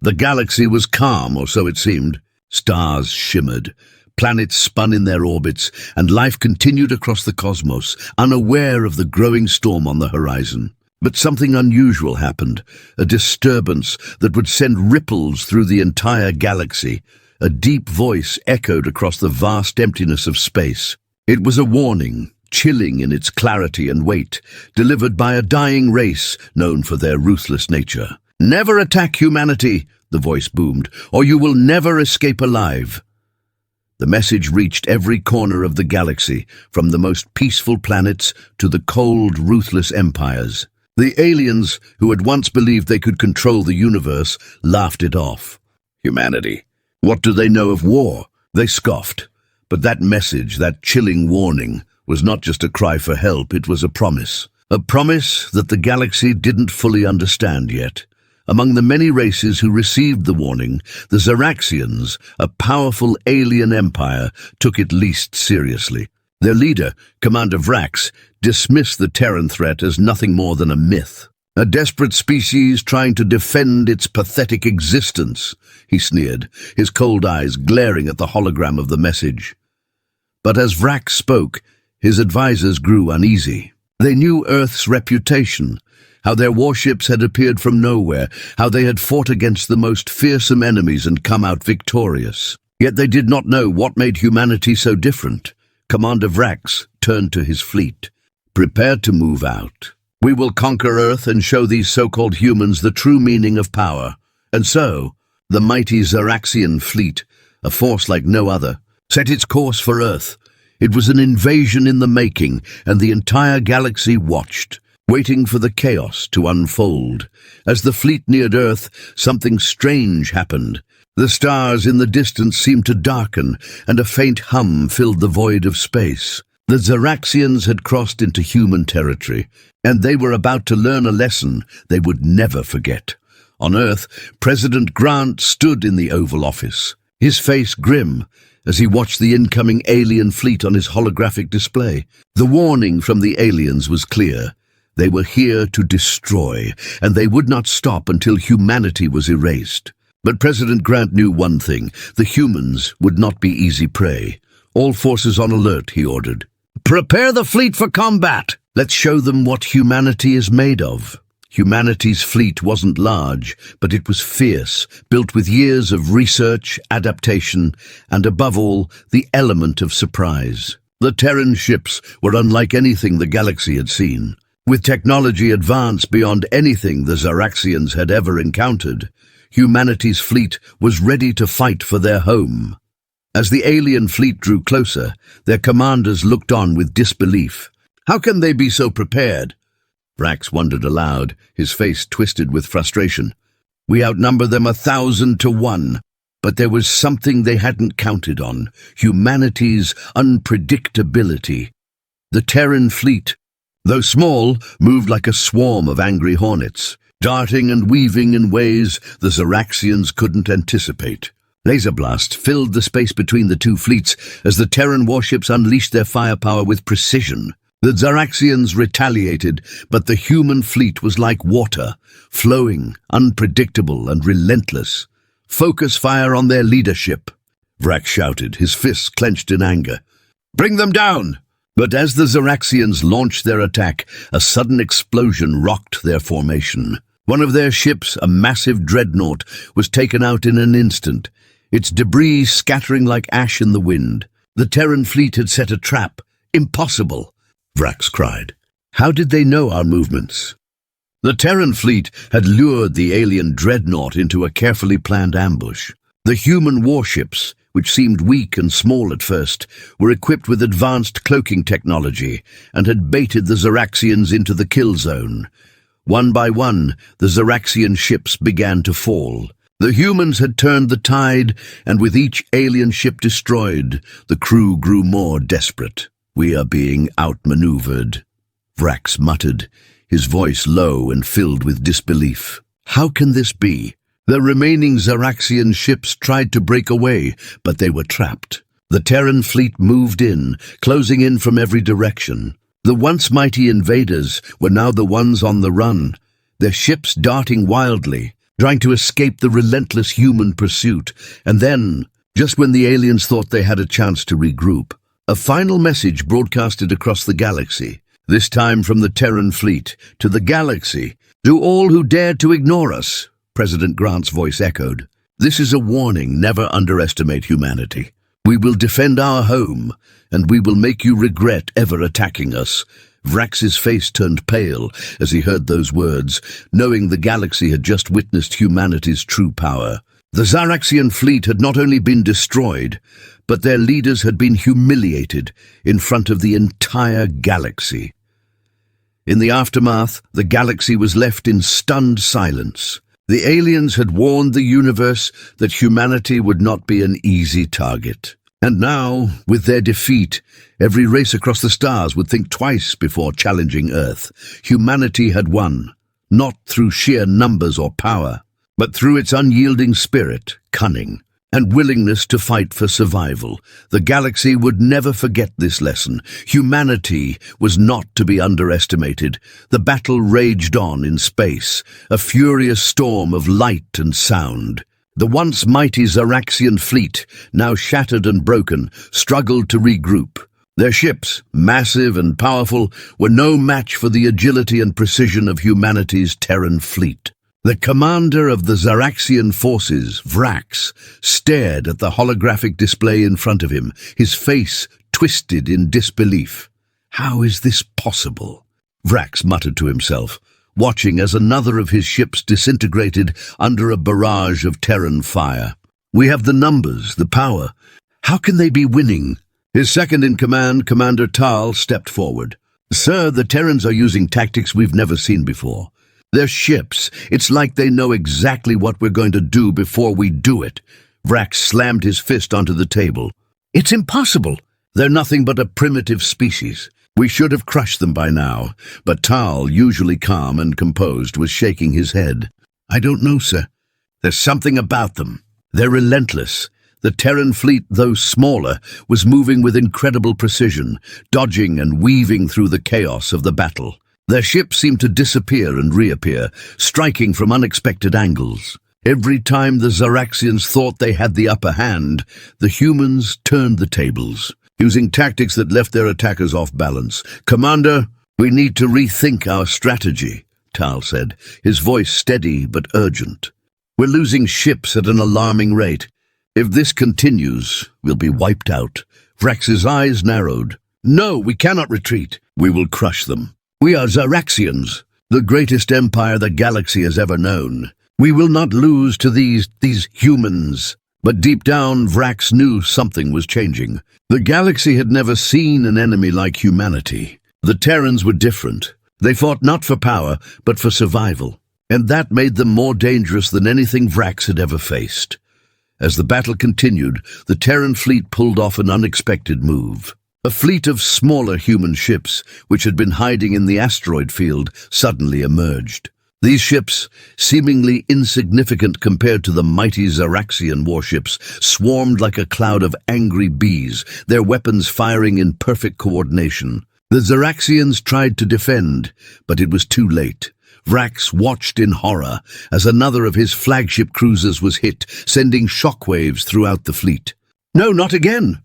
The galaxy was calm, or so it seemed. Stars shimmered, planets spun in their orbits, and life continued across the cosmos, unaware of the growing storm on the horizon. But something unusual happened, a disturbance that would send ripples through the entire galaxy. A deep voice echoed across the vast emptiness of space. It was a warning, chilling in its clarity and weight, delivered by a dying race known for their ruthless nature. "Never attack humanity," the voice boomed, "or you will never escape alive." The message reached every corner of the galaxy, from the most peaceful planets to the cold, ruthless empires. The aliens, who had once believed they could control the universe, laughed it off. Humanity. What do they know of war? They scoffed. But that message, that chilling warning, was not just a cry for help, it was a promise. A promise that the galaxy didn't fully understand yet. Among the many races who received the warning, the Zaraxians, a powerful alien empire, took it least seriously. Their leader, Commander Vrax, dismissed the Terran threat as nothing more than a myth. "A desperate species trying to defend its pathetic existence," he sneered, his cold eyes glaring at the hologram of the message. But as Vrax spoke, his advisors grew uneasy. They knew Earth's reputation, how their warships had appeared from nowhere, how they had fought against the most fearsome enemies and come out victorious. Yet they did not know what made humanity so different. Commander Vrax turned to his fleet. "Prepare to move out. We will conquer Earth and show these so-called humans the true meaning of power." And so, the mighty Zaraxian fleet, a force like no other, set its course for Earth. It was an invasion in the making, and the entire galaxy watched, waiting for the chaos to unfold. As the fleet neared Earth, something strange happened. The stars in the distance seemed to darken, and a faint hum filled the void of space. The Zaraxians had crossed into human territory, and they were about to learn a lesson they would never forget. On Earth, President Grant stood in the Oval Office, his face grim, as he watched the incoming alien fleet on his holographic display. The warning from the aliens was clear. They were here to destroy, and they would not stop until humanity was erased. But President Grant knew one thing: the humans would not be easy prey. "All forces on alert," he ordered. "Prepare the fleet for combat! Let's show them what humanity is made of." Humanity's fleet wasn't large, but it was fierce, built with years of research, adaptation, and above all, the element of surprise. The Terran ships were unlike anything the galaxy had seen. With technology advanced beyond anything the Zaraxians had ever encountered, humanity's fleet was ready to fight for their home. As the alien fleet drew closer, their commanders looked on with disbelief. How can they be so prepared? Vrax wondered aloud, his face twisted with frustration. We outnumber them 1,000 to 1, but there was something they hadn't counted on: humanity's unpredictability. The Terran fleet, though small, moved like a swarm of angry hornets, darting and weaving in ways the Zaraxians couldn't anticipate. Laser blasts filled the space between the two fleets as the Terran warships unleashed their firepower with precision. The Zaraxians retaliated, but the human fleet was like water, flowing, unpredictable and relentless. "Focus fire on their leadership," Vrax shouted, his fists clenched in anger. "Bring them down!" But as the Zaraxians launched their attack, a sudden explosion rocked their formation. One of their ships, a massive Dreadnought, was taken out in an instant, its debris scattering like ash in the wind. The Terran fleet had set a trap. "Impossible!" Vrax cried. "How did they know our movements?" The Terran fleet had lured the alien Dreadnought into a carefully planned ambush. The human warships, which seemed weak and small at first, were equipped with advanced cloaking technology and had baited the Zaraxians into the kill zone. One by one, the Zaraxian ships began to fall. The humans had turned the tide, and with each alien ship destroyed, the crew grew more desperate. "We are being outmaneuvered," Vrax muttered, his voice low and filled with disbelief. How can this be? The remaining Zaraxian ships tried to break away, but they were trapped. The Terran fleet moved in, closing in from every direction. The once mighty invaders were now the ones on the run, their ships darting wildly, trying to escape the relentless human pursuit. And then, just when the aliens thought they had a chance to regroup, a final message broadcasted across the galaxy, this time from the Terran fleet to the galaxy. "To all who dared to ignore us," President Grant's voice echoed. "This is a warning. Never underestimate humanity. We will defend our home, and we will make you regret ever attacking us." Vrax's face turned pale as he heard those words, knowing the galaxy had just witnessed humanity's true power. The Zaraxian fleet had not only been destroyed, but their leaders had been humiliated in front of the entire galaxy. In the aftermath, the galaxy was left in stunned silence. The aliens had warned the universe that humanity would not be an easy target. And now, with their defeat, every race across the stars would think twice before challenging Earth. Humanity had won, not through sheer numbers or power, but through its unyielding spirit, cunning, and willingness to fight for survival. The galaxy would never forget this lesson. Humanity was not to be underestimated. The battle raged on in space, a furious storm of light and sound. The once mighty Zaraxian fleet, now shattered and broken, struggled to regroup. Their ships, massive and powerful, were no match for the agility and precision of humanity's Terran fleet. The commander of the Zaraxian forces, Vrax, stared at the holographic display in front of him, his face twisted in disbelief. "How is this possible?" Vrax muttered to himself, watching as another of his ships disintegrated under a barrage of Terran fire. "We have the numbers, the power. How can they be winning?" His second-in-command, Commander Tal, stepped forward. "Sir, the Terrans are using tactics we've never seen before. Their ships, it's like they know exactly what we're going to do before we do it." Vrax slammed his fist onto the table. "It's impossible. They're nothing but a primitive species. We should have crushed them by now." But Tal, usually calm and composed, was shaking his head. "I don't know, sir. There's something about them. They're relentless." The Terran fleet, though smaller, was moving with incredible precision, dodging and weaving through the chaos of the battle. Their ships seemed to disappear and reappear, striking from unexpected angles. Every time the Zaraxians thought they had the upper hand, the humans turned the tables, using tactics that left their attackers off balance. "Commander, we need to rethink our strategy," Tal said, his voice steady but urgent. "We're losing ships at an alarming rate. If this continues, we'll be wiped out." Vrax's eyes narrowed. "No, we cannot retreat. We will crush them. We are Zaraxians, the greatest empire the galaxy has ever known. We will not lose to these humans." But deep down, Vrax knew something was changing. The galaxy had never seen an enemy like humanity. The Terrans were different. They fought not for power, but for survival. And that made them more dangerous than anything Vrax had ever faced. As the battle continued, the Terran fleet pulled off an unexpected move. A fleet of smaller human ships, which had been hiding in the asteroid field, suddenly emerged. These ships, seemingly insignificant compared to the mighty Zaraxian warships, swarmed like a cloud of angry bees, their weapons firing in perfect coordination. The Zaraxians tried to defend, but it was too late. Vrax watched in horror as another of his flagship cruisers was hit, sending shockwaves throughout the fleet. "No, not again!"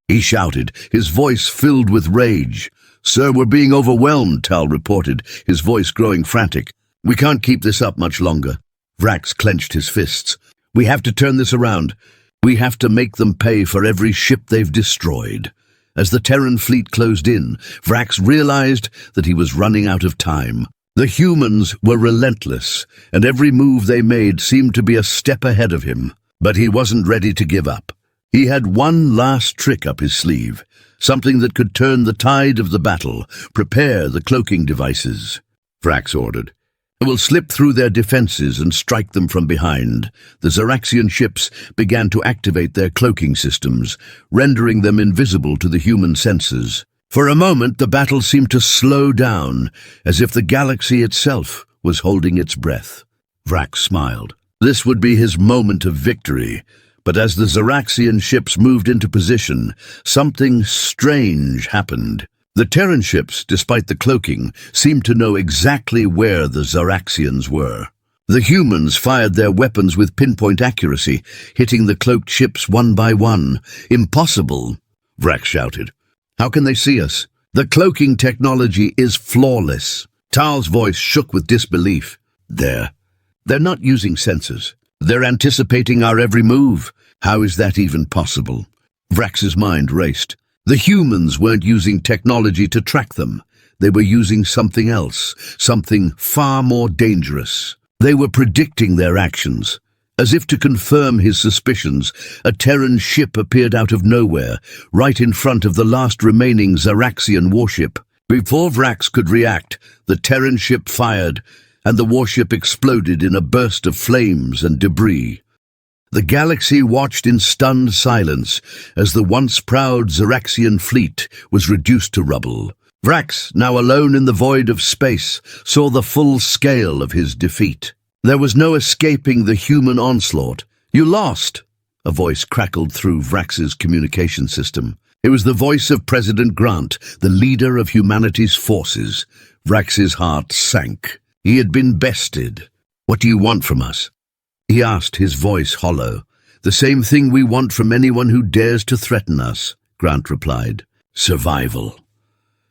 he shouted, his voice filled with rage. "Sir, we're being overwhelmed," Tal reported, his voice growing frantic. "We can't keep this up much longer." Vrax clenched his fists. "We have to turn this around. We have to make them pay for every ship they've destroyed." As the Terran fleet closed in, Vrax realized that he was running out of time. The humans were relentless, and every move they made seemed to be a step ahead of him. But he wasn't ready to give up. He had one last trick up his sleeve, something that could turn the tide of the battle. "Prepare the cloaking devices," Vrax ordered. "We'll slip through their defenses and strike them from behind." The Zaraxian ships began to activate their cloaking systems, rendering them invisible to the human senses. For a moment, the battle seemed to slow down, as if the galaxy itself was holding its breath. Vrax smiled. This would be his moment of victory. But as the Zaraxian ships moved into position, something strange happened. The Terran ships, despite the cloaking, seemed to know exactly where the Zaraxians were. The humans fired their weapons with pinpoint accuracy, hitting the cloaked ships one by one. "Impossible," Vrax shouted. "How can they see us? The cloaking technology is flawless." Tal's voice shook with disbelief. They're not using sensors. They're anticipating our every move. How is that even possible?" Vrax's mind raced. The humans weren't using technology to track them. They were using something else, something far more dangerous. They were predicting their actions. As if to confirm his suspicions, a Terran ship appeared out of nowhere, right in front of the last remaining Zaraxian warship. Before Vrax could react, the Terran ship fired, and the warship exploded in a burst of flames and debris. The galaxy watched in stunned silence as the once proud Zaraxian fleet was reduced to rubble. Vrax, now alone in the void of space, saw the full scale of his defeat. There was no escaping the human onslaught. "You lost," a voice crackled through Vrax's communication system. It was the voice of President Grant, the leader of humanity's forces. Vrax's heart sank. He had been bested. "What do you want from us?" he asked, his voice hollow. "The same thing we want from anyone who dares to threaten us," Grant replied. "Survival."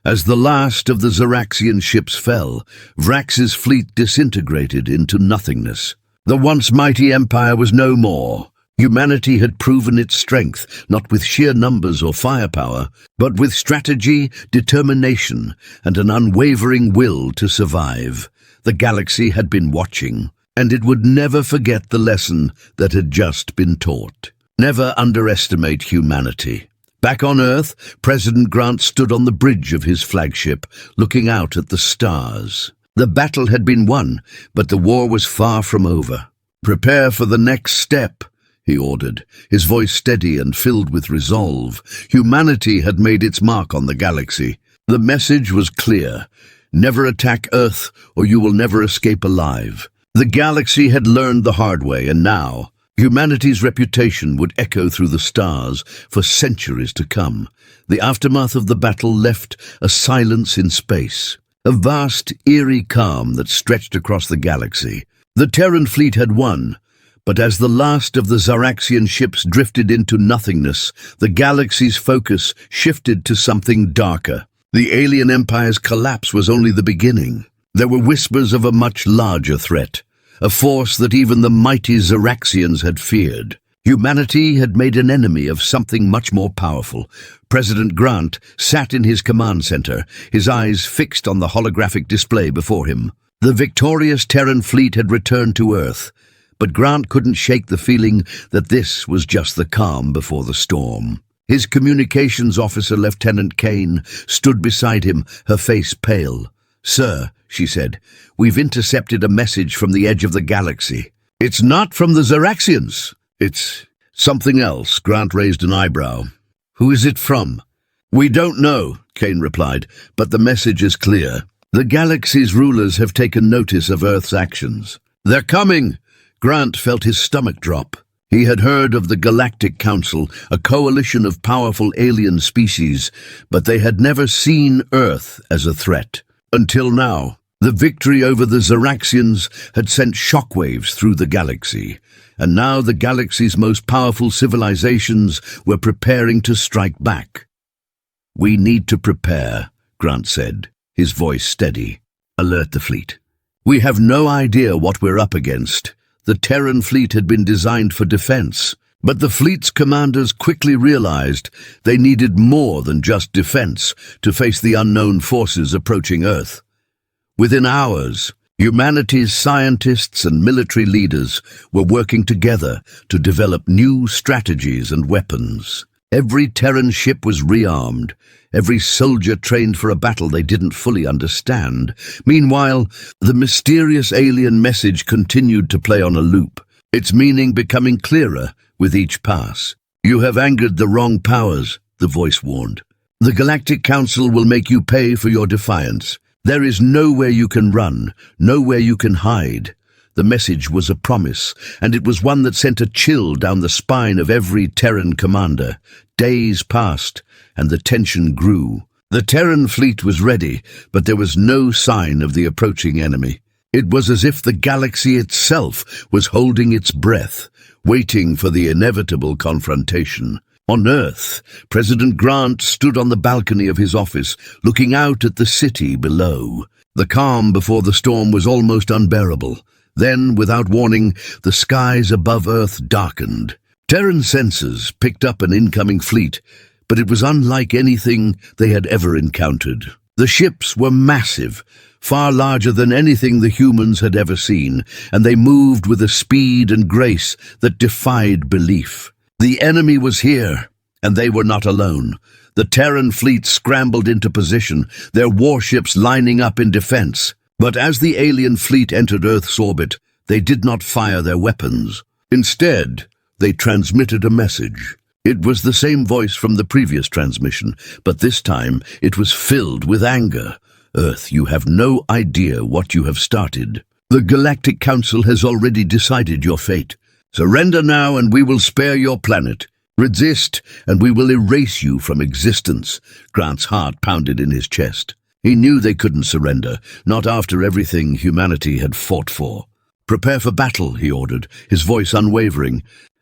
As the last of the Zaraxian ships fell, Vrax's fleet disintegrated into nothingness. The once mighty empire was no more. Humanity had proven its strength, not with sheer numbers or firepower, but with strategy, determination, and an unwavering will to survive. The galaxy had been watching, and it would never forget the lesson that had just been taught. Never underestimate humanity. Back on Earth, President Grant stood on the bridge of his flagship, looking out at the stars. The battle had been won, but the war was far from over. "Prepare for the next step," he ordered, his voice steady and filled with resolve. Humanity had made its mark on the galaxy. The message was clear. Never attack Earth, or you will never escape alive. The galaxy had learned the hard way, and now humanity's reputation would echo through the stars for centuries to come. The aftermath of the battle left a silence in space, a vast, eerie calm that stretched across the galaxy. The Terran fleet had won, but as the last of the Zaraxian ships drifted into nothingness, the galaxy's focus shifted to something darker. The alien empire's collapse was only the beginning. There were whispers of a much larger threat, a force that even the mighty Zaraxians had feared. Humanity had made an enemy of something much more powerful. President Grant sat in his command center, his eyes fixed on the holographic display before him. The victorious Terran fleet had returned to Earth, but Grant couldn't shake the feeling that this was just the calm before the storm. His communications officer, Lieutenant Kane, stood beside him, her face pale. "Sir," she said, "we've intercepted a message from the edge of the galaxy." "It's not from the Zaraxians. It's something else." Grant raised an eyebrow. "Who is it from?" "We don't know," Kane replied, "but the message is clear. The galaxy's rulers have taken notice of Earth's actions. They're coming." Grant felt his stomach drop. He had heard of the Galactic Council, a coalition of powerful alien species, but they had never seen Earth as a threat. Until now, the victory over the Zaraxians had sent shockwaves through the galaxy, and now the galaxy's most powerful civilizations were preparing to strike back. "We need to prepare," Grant said, his voice steady. "Alert the fleet. We have no idea what we're up against." The Terran fleet had been designed for defense, but the fleet's commanders quickly realized they needed more than just defense to face the unknown forces approaching Earth. Within hours, humanity's scientists and military leaders were working together to develop new strategies and weapons. Every Terran ship was rearmed, every soldier trained for a battle they didn't fully understand. Meanwhile, the mysterious alien message continued to play on a loop, its meaning becoming clearer with each pass. "You have angered the wrong powers," the voice warned. "The Galactic Council will make you pay for your defiance. There is nowhere you can run, nowhere you can hide." The message was a promise, and it was one that sent a chill down the spine of every Terran commander. Days passed, and the tension grew. The Terran fleet was ready, but there was no sign of the approaching enemy. It was as if the galaxy itself was holding its breath, waiting for the inevitable confrontation. On Earth, President Grant stood on the balcony of his office, looking out at the city below. The calm before the storm was almost unbearable. Then, without warning, the skies above Earth darkened. Terran sensors picked up an incoming fleet, but it was unlike anything they had ever encountered. The ships were massive, far larger than anything the humans had ever seen, and they moved with a speed and grace that defied belief. The enemy was here, and they were not alone. The Terran fleet scrambled into position, their warships lining up in defense. But as the alien fleet entered Earth's orbit, they did not fire their weapons. Instead, they transmitted a message. It was the same voice from the previous transmission, but this time it was filled with anger. Earth, you have no idea what you have started. The Galactic Council has already decided your fate. Surrender now and we will spare your planet. Resist and we will erase you from existence. Grant's heart pounded in his chest. He knew they couldn't surrender, not after everything humanity had fought for. Prepare for battle, he ordered, his voice unwavering.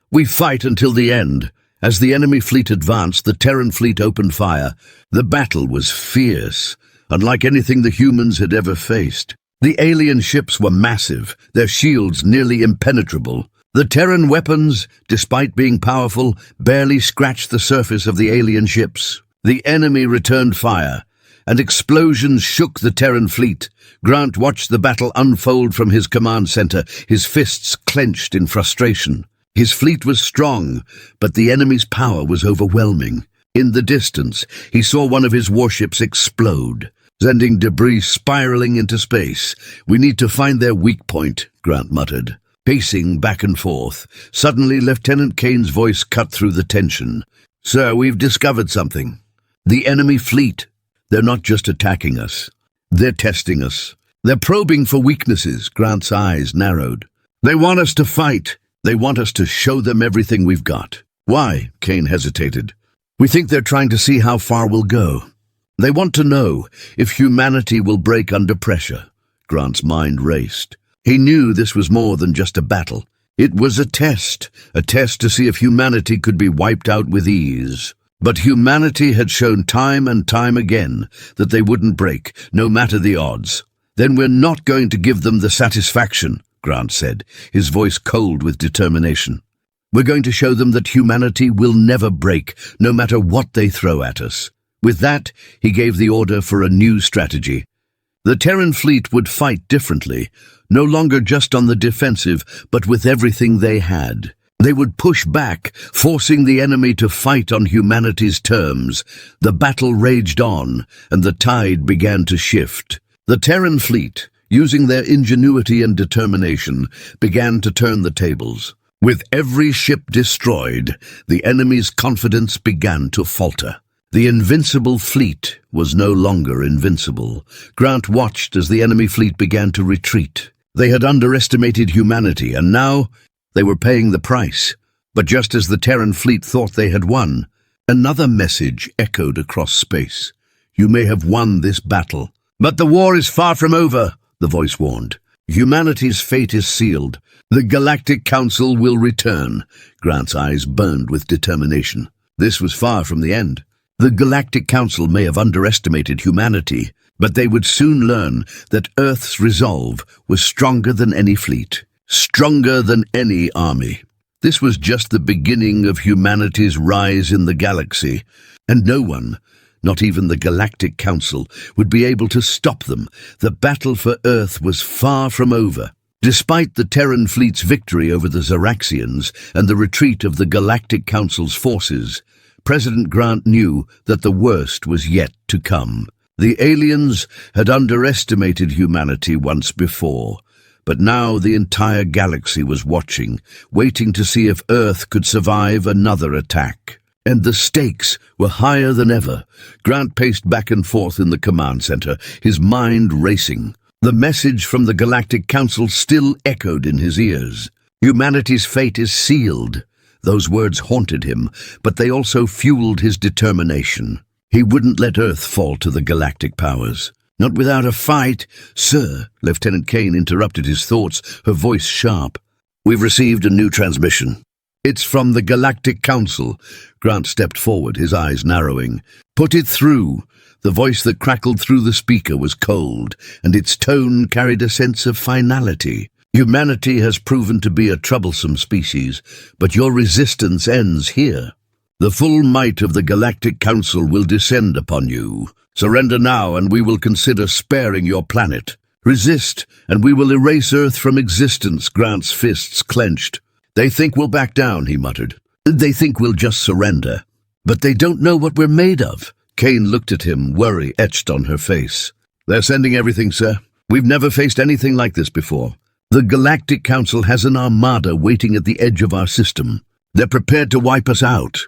We fight until the end. As the enemy fleet advanced, the Terran fleet opened fire. The battle was fierce, unlike anything the humans had ever faced. The alien ships were massive, their shields nearly impenetrable. The Terran weapons, despite being powerful, barely scratched the surface of the alien ships. The enemy returned fire, and explosions shook the Terran fleet. Grant watched the battle unfold from his command center, his fists clenched in frustration. His fleet was strong, but the enemy's power was overwhelming. In the distance, he saw one of his warships explode, sending debris spiraling into space. We need to find their weak point, Grant muttered. Pacing back and forth, suddenly Lieutenant Kane's voice cut through the tension. Sir, we've discovered something. The enemy fleet. They're not just attacking us. They're testing us. They're probing for weaknesses. Grant's eyes narrowed. They want us to fight. They want us to show them everything we've got. Why? Kane hesitated. We think they're trying to see how far we'll go. They want to know if humanity will break under pressure. Grant's mind raced. He knew this was more than just a battle. It was a test to see if humanity could be wiped out with ease. But humanity had shown time and time again that they wouldn't break, no matter the odds. Then we're not going to give them the satisfaction, Grant said, his voice cold with determination. We're going to show them that humanity will never break, no matter what they throw at us. With that, he gave the order for a new strategy. The Terran fleet would fight differently, no longer just on the defensive, but with everything they had. They would push back, forcing the enemy to fight on humanity's terms. The battle raged on, and the tide began to shift. The Terran fleet, using their ingenuity and determination, began to turn the tables. With every ship destroyed, the enemy's confidence began to falter. The invincible fleet was no longer invincible. Grant watched as the enemy fleet began to retreat. They had underestimated humanity, and now they were paying the price. But just as the Terran fleet thought they had won, another message echoed across space. You may have won this battle, but the war is far from over, the voice warned. Humanity's fate is sealed. The Galactic Council will return. Grant's eyes burned with determination. This was far from the end. The Galactic Council may have underestimated humanity, but they would soon learn that Earth's resolve was stronger than any fleet, stronger than any army. This was just the beginning of humanity's rise in the galaxy, and no one, not even the Galactic Council, would be able to stop them. The battle for Earth was far from over. Despite the Terran fleet's victory over the Zeraxians and the retreat of the Galactic Council's forces, President Grant knew that the worst was yet to come. The aliens had underestimated humanity once before, but now the entire galaxy was watching, waiting to see if Earth could survive another attack. And the stakes were higher than ever. Grant paced back and forth in the command center, his mind racing. The message from the Galactic Council still echoed in his ears. Humanity's fate is sealed. Those words haunted him, but they also fueled his determination. He wouldn't let Earth fall to the galactic powers. Not without a fight, sir. Lieutenant Kane interrupted his thoughts, her voice sharp. We've received a new transmission. It's from the Galactic Council. Grant stepped forward, his eyes narrowing. Put it through. The voice that crackled through the speaker was cold, and its tone carried a sense of finality. Humanity has proven to be a troublesome species, but your resistance ends here. The full might of the Galactic Council will descend upon you. Surrender now, and we will consider sparing your planet. Resist, and we will erase Earth from existence. Grant's fists clenched. They think we'll back down, he muttered. They think we'll just surrender. But they don't know what we're made of. Kane looked at him, worry etched on her face. They're sending everything, sir. We've never faced anything like this before. The Galactic Council has an armada waiting at the edge of our system. They're prepared to wipe us out.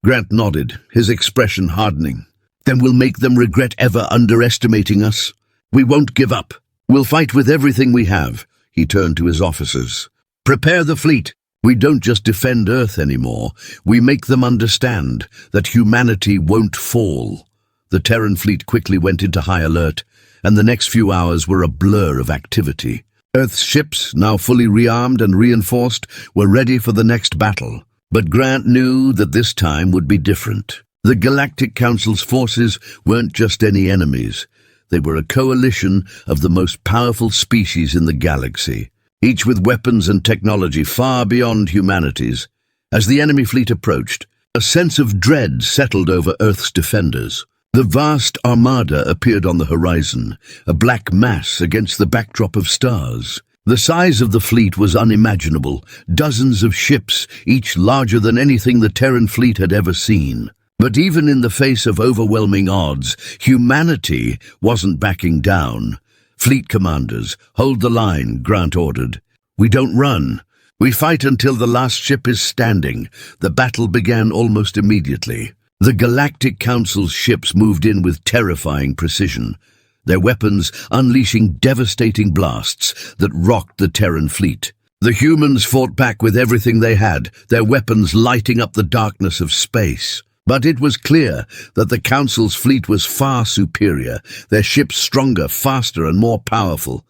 Grant nodded, his expression hardening. Then we'll make them regret ever underestimating us. We won't give up. We'll fight with everything we have. He turned to his officers. Prepare the fleet. We don't just defend Earth anymore. We make them understand that humanity won't fall. The Terran fleet quickly went into high alert, and the next few hours were a blur of activity. Earth's ships, now fully rearmed and reinforced, were ready for the next battle. But Grant knew that this time would be different. The Galactic Council's forces weren't just any enemies. They were a coalition of the most powerful species in the galaxy, each with weapons and technology far beyond humanity's. As the enemy fleet approached, a sense of dread settled over Earth's defenders. The vast armada appeared on the horizon, a black mass against the backdrop of stars. The size of the fleet was unimaginable, dozens of ships, each larger than anything the Terran fleet had ever seen. But even in the face of overwhelming odds, humanity wasn't backing down. Fleet commanders, hold the line, Grant ordered. We don't run. We fight until the last ship is standing. The battle began almost immediately. The Galactic Council's ships moved in with terrifying precision, their weapons unleashing devastating blasts that rocked the Terran fleet. The humans fought back with everything they had, their weapons lighting up the darkness of space. But it was clear that the Council's fleet was far superior, their ships stronger, faster, and more powerful.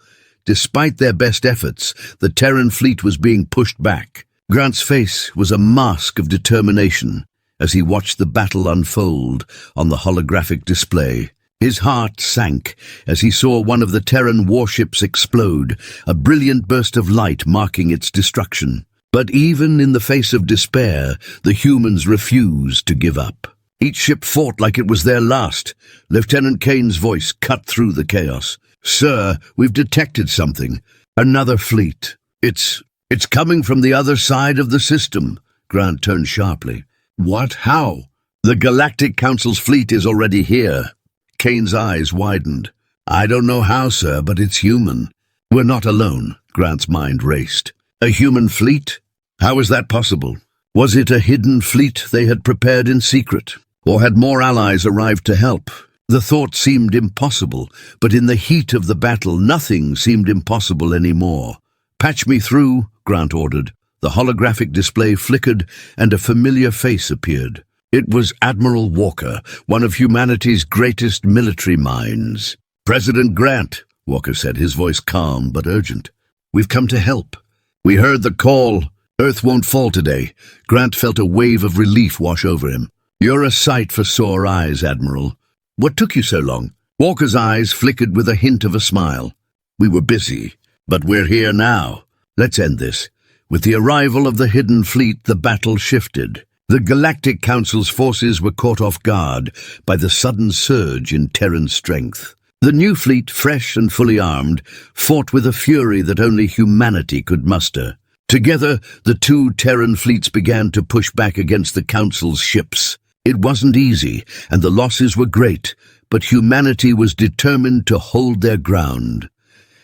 Despite their best efforts, the Terran fleet was being pushed back. Grant's face was a mask of determination as he watched the battle unfold on the holographic display. His heart sank as he saw one of the Terran warships explode, a brilliant burst of light marking its destruction. But even in the face of despair, the humans refused to give up. Each ship fought like it was their last. Lieutenant Kane's voice cut through the chaos. Sir, we've detected something. Another fleet. It's coming from the other side of the system. Grant turned sharply. What? How? The Galactic Council's fleet is already here. Kane's eyes widened. I don't know how, sir, but it's human. We're not alone. Grant's mind raced. A human fleet? How is that possible? Was it a hidden fleet they had prepared in secret? Or had more allies arrived to help? The thought seemed impossible, but in the heat of the battle, nothing seemed impossible anymore. Patch me through, Grant ordered. The holographic display flickered, and a familiar face appeared. It was Admiral Walker, one of humanity's greatest military minds. President Grant, Walker said, his voice calm but urgent. We've come to help. We heard the call. Earth won't fall today. Grant felt a wave of relief wash over him. You're a sight for sore eyes, Admiral. What took you so long? Walker's eyes flickered with a hint of a smile. We were busy, but we're here now. Let's end this. With the arrival of the hidden fleet, the battle shifted. The Galactic Council's forces were caught off guard by the sudden surge in Terran strength. The new fleet, fresh and fully armed, fought with a fury that only humanity could muster. Together, the two Terran fleets began to push back against the Council's ships. It wasn't easy, and the losses were great, but humanity was determined to hold their ground.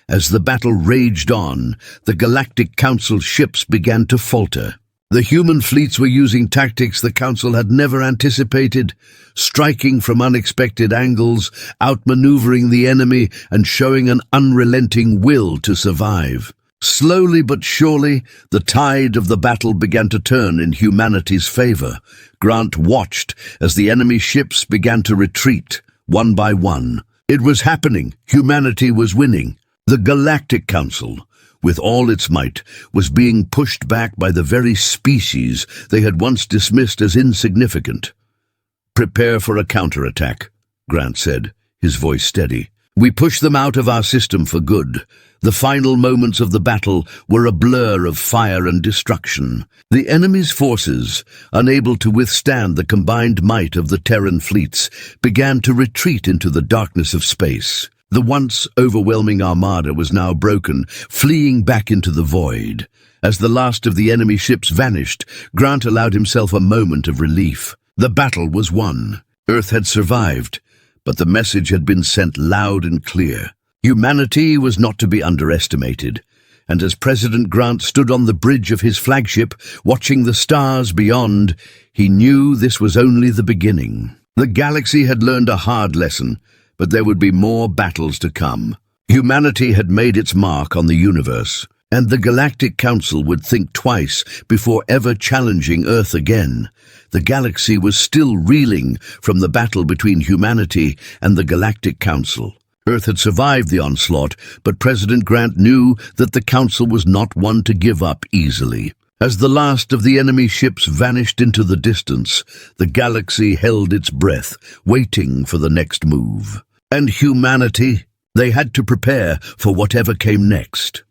As the battle raged on, the Galactic Council ships began to falter. The human fleets were using tactics the Council had never anticipated, striking from unexpected angles, outmaneuvering the enemy, and showing an unrelenting will to survive. Slowly but surely, the tide of the battle began to turn in humanity's favor. Grant watched as the enemy ships began to retreat, one by one. It was happening. Humanity was winning. The Galactic Council, with all its might, was being pushed back by the very species they had once dismissed as insignificant. "Prepare for a counterattack," Grant said, his voice steady. "We push them out of our system for good." The final moments of the battle were a blur of fire and destruction. The enemy's forces, unable to withstand the combined might of the Terran fleets, began to retreat into the darkness of space. The once overwhelming armada was now broken, fleeing back into the void. As the last of the enemy ships vanished, Grant allowed himself a moment of relief. The battle was won. Earth had survived, but the message had been sent loud and clear. Humanity was not to be underestimated, and as President Grant stood on the bridge of his flagship, watching the stars beyond, he knew this was only the beginning. The galaxy had learned a hard lesson, but there would be more battles to come. Humanity had made its mark on the universe, and the Galactic Council would think twice before ever challenging Earth again. The galaxy was still reeling from the battle between humanity and the Galactic Council. Earth had survived the onslaught, but President Grant knew that the Council was not one to give up easily. As the last of the enemy ships vanished into the distance, the galaxy held its breath, waiting for the next move. And humanity, they had to prepare for whatever came next.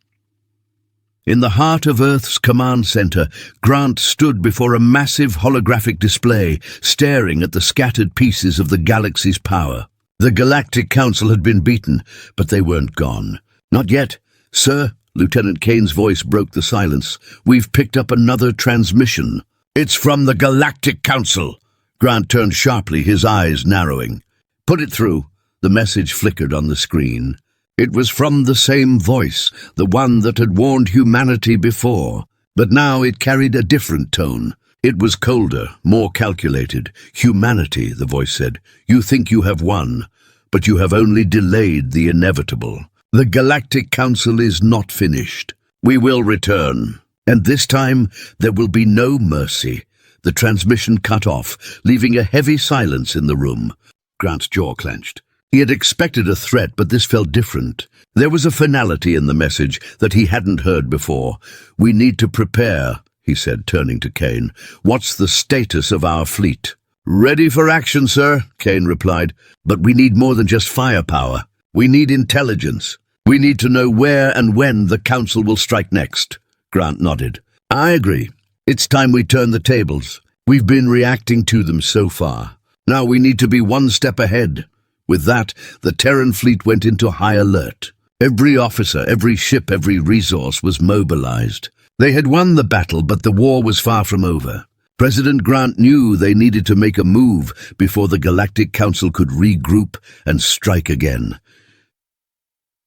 In the heart of Earth's command center, Grant stood before a massive holographic display, staring at the scattered pieces of the galaxy's power. The Galactic Council had been beaten, but they weren't gone. "Not yet, sir," Lieutenant Kane's voice broke the silence. "We've picked up another transmission." "It's from the Galactic Council." Grant turned sharply, his eyes narrowing. "Put it through." The message flickered on the screen. It was from the same voice, the one that had warned humanity before. But now it carried a different tone. It was colder, more calculated. "Humanity," the voice said, "you think you have won, but you have only delayed the inevitable. The Galactic Council is not finished. We will return. And this time, there will be no mercy." The transmission cut off, leaving a heavy silence in the room. Grant's jaw clenched. He had expected a threat, but this felt different. There was a finality in the message that he hadn't heard before. "We need to prepare," he said, turning to Kane. "What's the status of our fleet?" "Ready for action, sir," Kane replied. "But we need more than just firepower. We need intelligence. We need to know where and when the Council will strike next." Grant nodded. "I agree. It's time we turn the tables. We've been reacting to them so far. Now we need to be one step ahead." With that, the Terran fleet went into high alert. Every officer, every ship, every resource was mobilized. They had won the battle, but the war was far from over. President Grant knew they needed to make a move before the Galactic Council could regroup and strike again.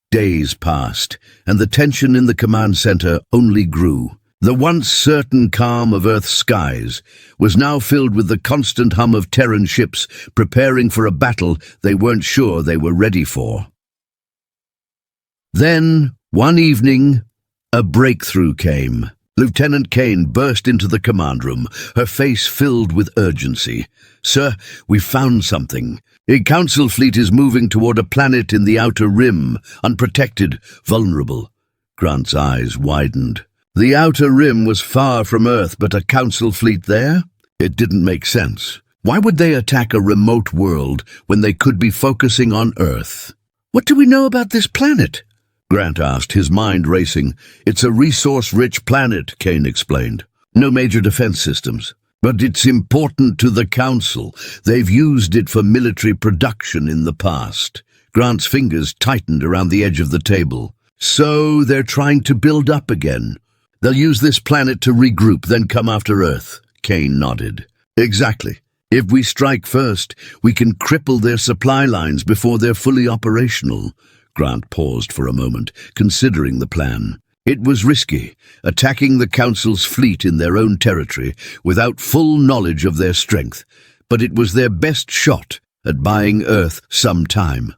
Days passed, and the tension in the command center only grew. The once certain calm of Earth's skies was now filled with the constant hum of Terran ships preparing for a battle they weren't sure they were ready for. Then, one evening, a breakthrough came. Lieutenant Kane burst into the command room, her face filled with urgency. "Sir, we've found something. A Council fleet is moving toward a planet in the outer rim, unprotected, vulnerable." Grant's eyes widened. The outer rim was far from Earth, but a Council fleet there? It didn't make sense. Why would they attack a remote world when they could be focusing on Earth? "What do we know about this planet?" Grant asked, his mind racing. "It's a resource-rich planet," Kane explained. "No major defense systems. But it's important to the Council. They've used it for military production in the past." Grant's fingers tightened around the edge of the table. "So they're trying to build up again. They'll use this planet to regroup, then come after Earth." Kane nodded. "Exactly. If we strike first, we can cripple their supply lines before they're fully operational." Grant paused for a moment, considering the plan. It was risky, attacking the Council's fleet in their own territory without full knowledge of their strength, but it was their best shot at buying Earth some time.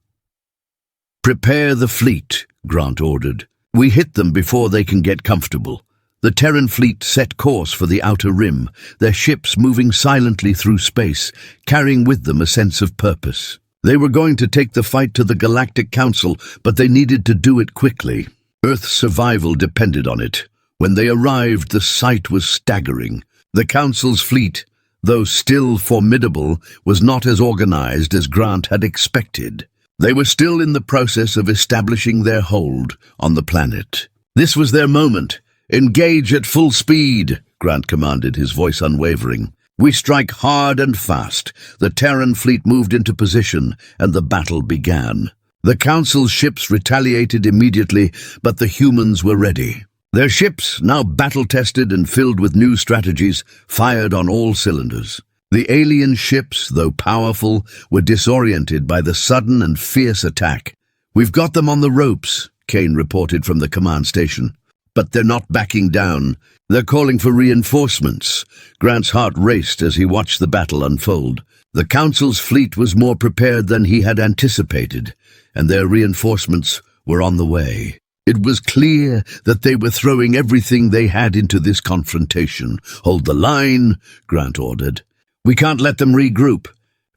"Prepare the fleet," Grant ordered. "We hit them before they can get comfortable." The Terran fleet set course for the outer rim, their ships moving silently through space, carrying with them a sense of purpose. They were going to take the fight to the Galactic Council, but they needed to do it quickly. Earth's survival depended on it. When they arrived, the sight was staggering. The Council's fleet, though still formidable, was not as organized as Grant had expected. They were still in the process of establishing their hold on the planet. This was their moment. "Engage at full speed," Grant commanded, his voice unwavering. "We strike hard and fast." The Terran fleet moved into position, and the battle began. The Council's ships retaliated immediately, but the humans were ready. Their ships, now battle-tested and filled with new strategies, fired on all cylinders. The alien ships, though powerful, were disoriented by the sudden and fierce attack. "We've got them on the ropes," Kane reported from the command station. "But they're not backing down. They're calling for reinforcements." Grant's heart raced as he watched the battle unfold. The Council's fleet was more prepared than he had anticipated, and their reinforcements were on the way. It was clear that they were throwing everything they had into this confrontation. "Hold the line," Grant ordered. "We can't let them regroup.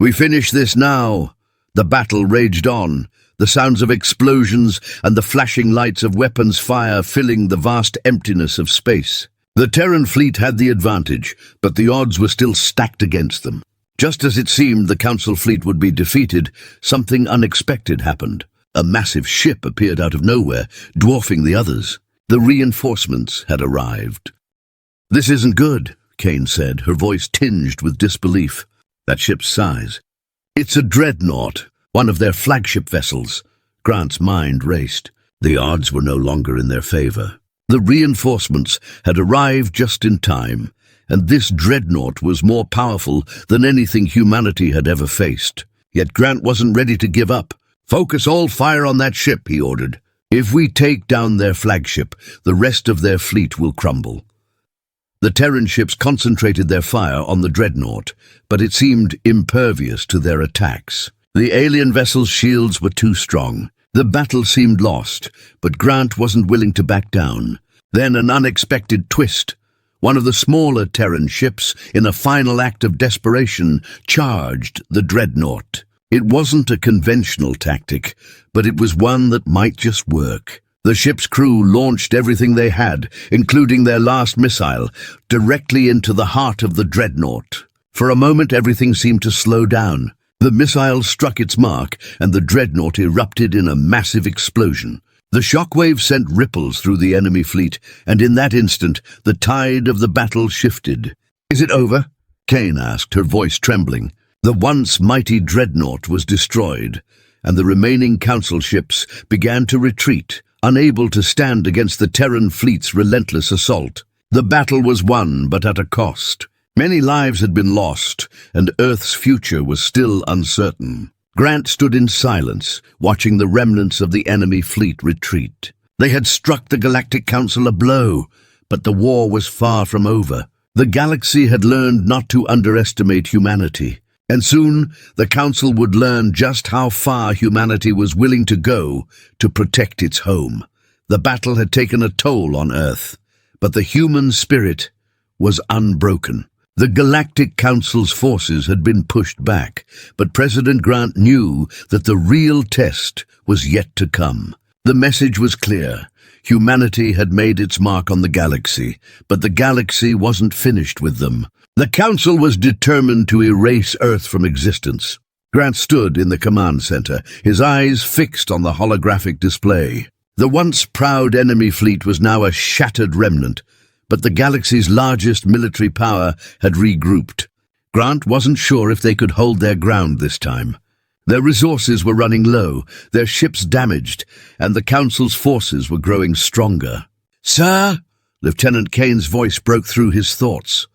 We finish this now." The battle raged on, the sounds of explosions and the flashing lights of weapons fire filling the vast emptiness of space. The Terran fleet had the advantage, but the odds were still stacked against them. Just as it seemed the Council fleet would be defeated, something unexpected happened. A massive ship appeared out of nowhere, dwarfing the others. The reinforcements had arrived. "This isn't good," Kane said, her voice tinged with disbelief. "That ship's size. It's a Dreadnought, one of their flagship vessels." Grant's mind raced. The odds were no longer in their favor. The reinforcements had arrived just in time, and this Dreadnought was more powerful than anything humanity had ever faced. Yet Grant wasn't ready to give up. "Focus all fire on that ship," he ordered. "If we take down their flagship, the rest of their fleet will crumble." The Terran ships concentrated their fire on the Dreadnought, but it seemed impervious to their attacks. The alien vessel's shields were too strong. The battle seemed lost, but Grant wasn't willing to back down. Then an unexpected twist. One of the smaller Terran ships, in a final act of desperation, charged the Dreadnought. It wasn't a conventional tactic, but it was one that might just work. The ship's crew launched everything they had, including their last missile, directly into the heart of the Dreadnought. For a moment, everything seemed to slow down. The missile struck its mark, and the Dreadnought erupted in a massive explosion. The shockwave sent ripples through the enemy fleet, and in that instant, the tide of the battle shifted. "Is it over?" Kane asked, her voice trembling. The once mighty Dreadnought was destroyed, and the remaining Council ships began to retreat, unable to stand against the Terran fleet's relentless assault. The battle was won, but at a cost. Many lives had been lost, and Earth's future was still uncertain. Grant stood in silence, watching the remnants of the enemy fleet retreat. They had struck the Galactic Council a blow, but the war was far from over. The galaxy had learned not to underestimate humanity, and soon the Council would learn just how far humanity was willing to go to protect its home. The battle had taken a toll on Earth, but the human spirit was unbroken. The Galactic Council's forces had been pushed back, but President Grant knew that the real test was yet to come. The message was clear. Humanity had made its mark on the galaxy, but the galaxy wasn't finished with them. The Council was determined to erase Earth from existence. Grant stood in the command center, his eyes fixed on the holographic display. The once proud enemy fleet was now a shattered remnant, but the galaxy's largest military power had regrouped. Grant wasn't sure if they could hold their ground this time. Their resources were running low, their ships damaged, and the Council's forces were growing stronger. "Sir?" Lieutenant Kane's voice broke through his thoughts.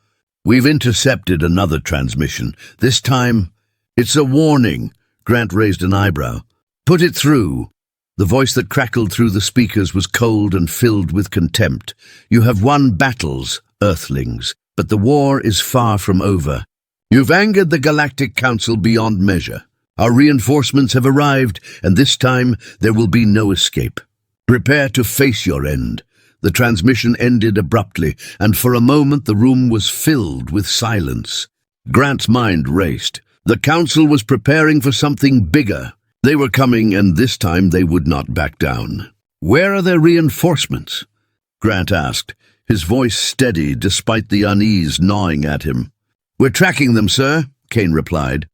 "We've intercepted another transmission. This time, it's a warning." Grant raised an eyebrow. "Put it through." The voice that crackled through the speakers was cold and filled with contempt. "You have won battles, Earthlings, but the war is far from over. You've angered the Galactic Council beyond measure. Our reinforcements have arrived, and this time there will be no escape. Prepare to face your end." The transmission ended abruptly, and for a moment the room was filled with silence. Grant's mind raced. The Council was preparing for something bigger. They were coming, and this time they would not back down. "Where are their reinforcements?" Grant asked, his voice steady despite the unease gnawing at him. "We're tracking them, sir," Kane replied.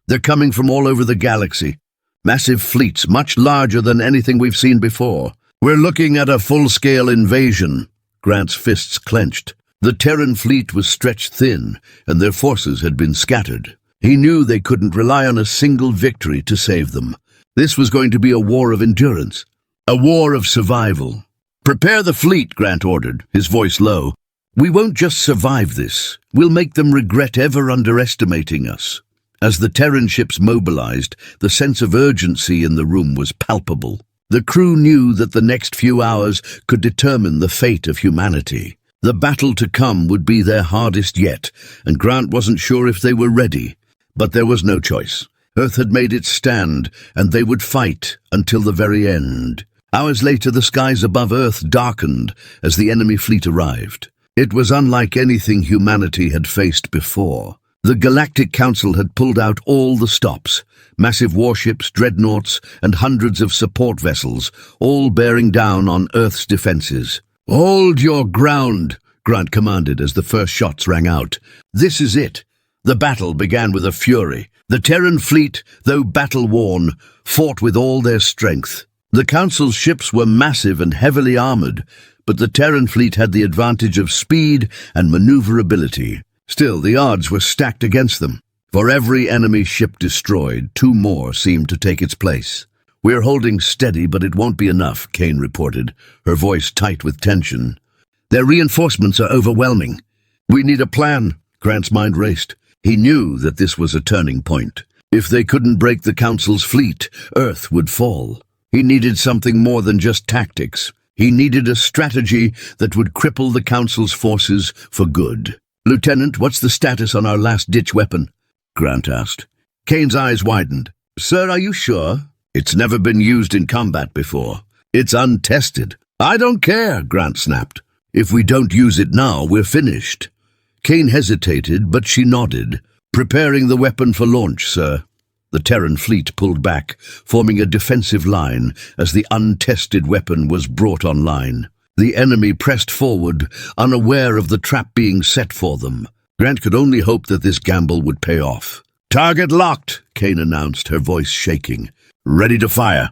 "They're coming from all over the galaxy. Massive fleets, much larger than anything we've seen before. We're looking at a full-scale invasion." Grant's fists clenched. The Terran fleet was stretched thin, and their forces had been scattered. He knew they couldn't rely on a single victory to save them. This was going to be a war of endurance, a war of survival. "Prepare the fleet," Grant ordered, his voice low. "We won't just survive this. We'll make them regret ever underestimating us." As the Terran ships mobilized, the sense of urgency in the room was palpable. The crew knew that the next few hours could determine the fate of humanity. The battle to come would be their hardest yet, and Grant wasn't sure if they were ready. But there was no choice. Earth had made its stand, and they would fight until the very end. Hours later, the skies above Earth darkened as the enemy fleet arrived. It was unlike anything humanity had faced before. The Galactic Council had pulled out all the stops, massive warships, dreadnoughts, and hundreds of support vessels, all bearing down on Earth's defenses. "Hold your ground," Grant commanded as the first shots rang out. "This is it." The battle began with a fury. The Terran fleet, though battle-worn, fought with all their strength. The Council's ships were massive and heavily armored, but the Terran fleet had the advantage of speed and maneuverability. Still, the odds were stacked against them. For every enemy ship destroyed, 2 more seemed to take its place. "We're holding steady, but it won't be enough," Kane reported, her voice tight with tension. "Their reinforcements are overwhelming. We need a plan." Grant's mind raced. He knew that this was a turning point. If they couldn't break the Council's fleet, Earth would fall. He needed something more than just tactics. He needed a strategy that would cripple the Council's forces for good. "Lieutenant, what's the status on our last-ditch weapon?" Grant asked. Kane's eyes widened. "Sir, are you sure? It's never been used in combat before. It's untested." "I don't care," Grant snapped. "If we don't use it now, we're finished." Kane hesitated, but she nodded. "Preparing the weapon for launch, sir." The Terran fleet pulled back, forming a defensive line as the untested weapon was brought online. The enemy pressed forward, unaware of the trap being set for them. Grant could only hope that this gamble would pay off. "Target locked," Kane announced, her voice shaking. "Ready to fire."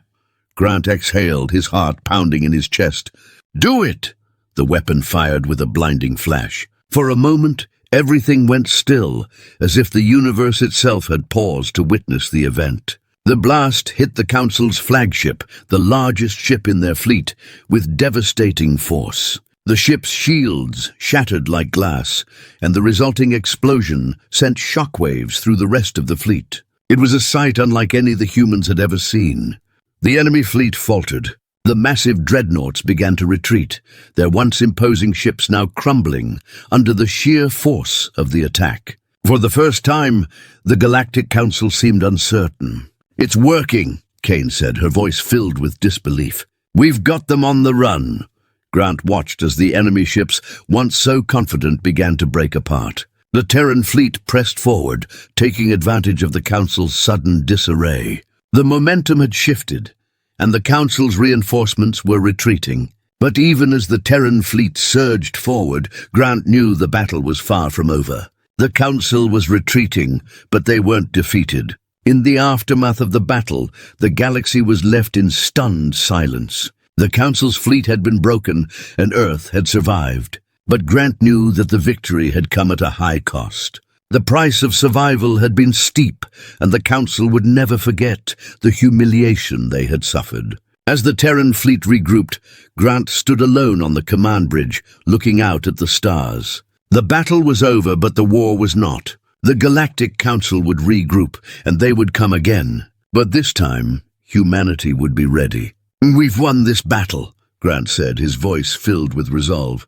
Grant exhaled, his heart pounding in his chest. "Do it!" The weapon fired with a blinding flash. For a moment, everything went still, as if the universe itself had paused to witness the event. The blast hit the Council's flagship, the largest ship in their fleet, with devastating force. The ship's shields shattered like glass, and the resulting explosion sent shockwaves through the rest of the fleet. It was a sight unlike any the humans had ever seen. The enemy fleet faltered. The massive dreadnoughts began to retreat, their once imposing ships now crumbling under the sheer force of the attack. For the first time, the Galactic Council seemed uncertain. "It's working," Kane said, her voice filled with disbelief. "We've got them on the run." Grant watched as the enemy ships, once so confident, began to break apart. The Terran fleet pressed forward, taking advantage of the Council's sudden disarray. The momentum had shifted, and the Council's reinforcements were retreating. But even as the Terran fleet surged forward, Grant knew the battle was far from over. The Council was retreating, but they weren't defeated. In the aftermath of the battle, the galaxy was left in stunned silence. The Council's fleet had been broken, and Earth had survived. But Grant knew that the victory had come at a high cost. The price of survival had been steep, and the Council would never forget the humiliation they had suffered. As the Terran fleet regrouped, Grant stood alone on the command bridge, looking out at the stars. The battle was over, but the war was not. The Galactic Council would regroup, and they would come again. But this time, humanity would be ready. "We've won this battle," Grant said, his voice filled with resolve.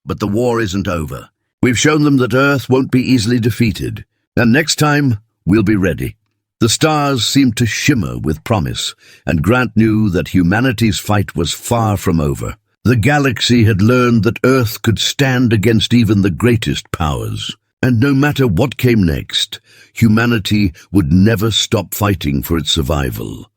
"But the war isn't over. We've shown them that Earth won't be easily defeated, and next time, we'll be ready." The stars seemed to shimmer with promise, and Grant knew that humanity's fight was far from over. The galaxy had learned that Earth could stand against even the greatest powers. And no matter what came next, humanity would never stop fighting for its survival.